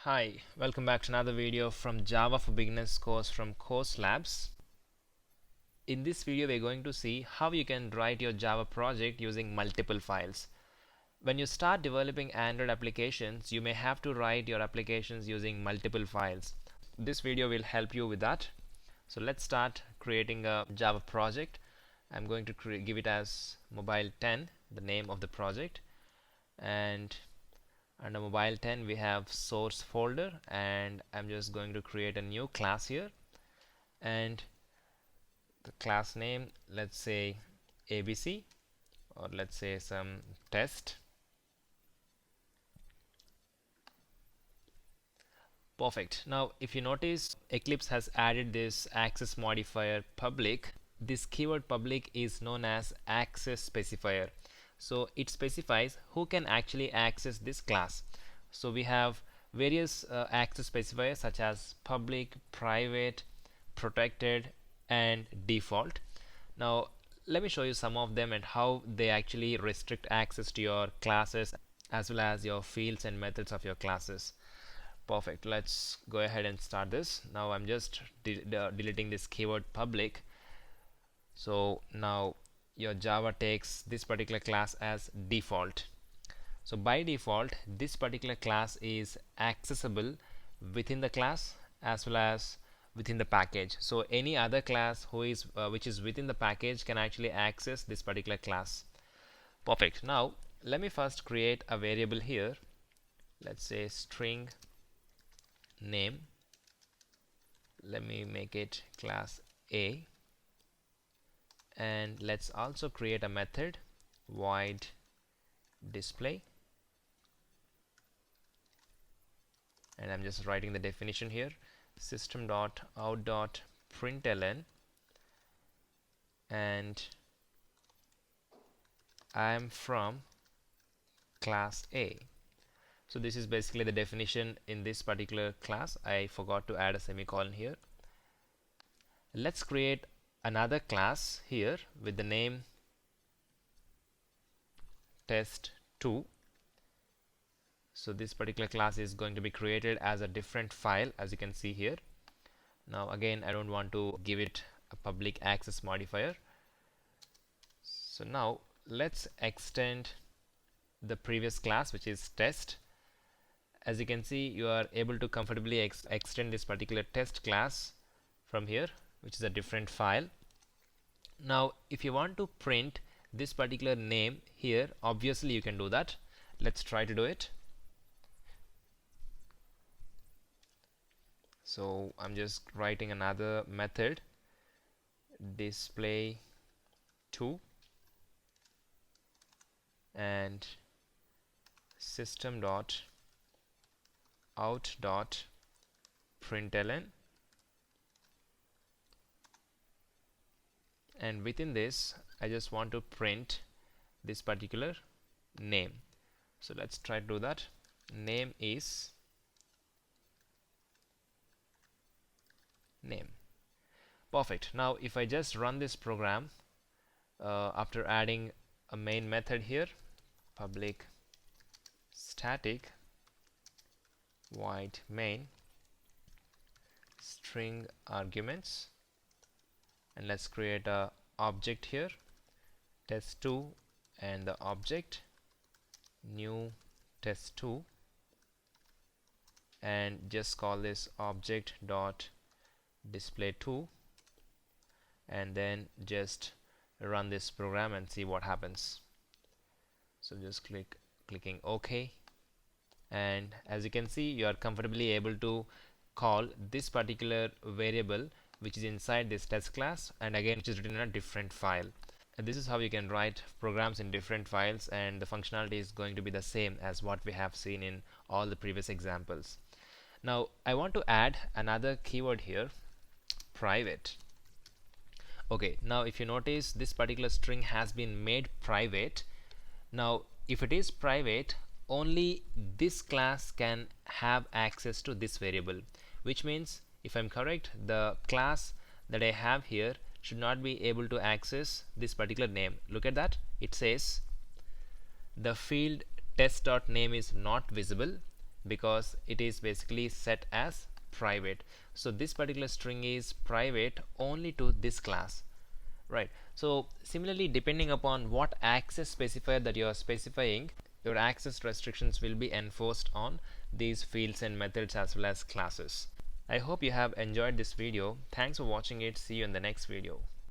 Hi, welcome back to another video from Java for Beginners course from Course Labs. In this video we're going to see how you can write your Java project using multiple files. When you start developing Android applications, you may have to write your applications using multiple files. This video will help you with that. So let's start creating a Java project. I'm going to give it as mobile 10, the name of the project, and under mobile 10 we have source folder, and I'm just going to create a new class here, and the class name, let's say ABC, or let's say some test. Perfect. Now if you notice, Eclipse has added this access modifier public. This keyword public is known as access specifier. So it specifies who can actually access this class. So we have various access specifiers such as public, private, protected, and default. Now let me show you some of them and how they actually restrict access to your classes as well as your fields and methods of your classes. Perfect. Let's go ahead and start this. Now I'm just deleting this keyword public. So now your Java takes this particular class as default. So by default, this particular class is accessible within the class as well as within the package. So any other class which is within the package can actually access this particular class. Perfect. Now let me first create a variable here. Let's say string name. Let me make it class A. And let's also create a method void display, and I'm just writing the definition here, system.out.println, and I am from class A. So this is basically the definition in this particular class. I forgot to add a semicolon here. Let's create another class here with the name test2. So this particular class is going to be created as a different file, as you can see here. Now again, I don't want to give it a public access modifier. So now let's extend the previous class, which is test. As you can see, you are able to comfortably extend this particular test class from here, which is a different file. Now if you want to print this particular name here, obviously you can do that. Let's try to do it. So I'm just writing another method, display2, and system.out.println, and within this I just want to print this particular name. So let's try to do that. Name is name. Perfect. Now if I just run this program, after adding a main method here, public static void main string arguments, and let's create a object here, test2, and the object new test2, and just call this object dot display2, and then just run this program and see what happens. So just clicking OK, and as you can see, you are comfortably able to call this particular variable which is inside this test class, and again which is written in a different file. And this is how you can write programs in different files, and the functionality is going to be the same as what we have seen in all the previous examples. Now I want to add another keyword here, private. Okay, now if you notice, this particular string has been made private. Now if it is private, only this class can have access to this variable, which means, if I'm correct, the class that I have here should not be able to access this particular name. Look at that. It says the field test.name is not visible because it is basically set as private. So this particular string is private only to this class, right? So similarly, depending upon what access specifier that you are specifying, your access restrictions will be enforced on these fields and methods as well as classes. I hope you have enjoyed this video. Thanks for watching it. See you in the next video.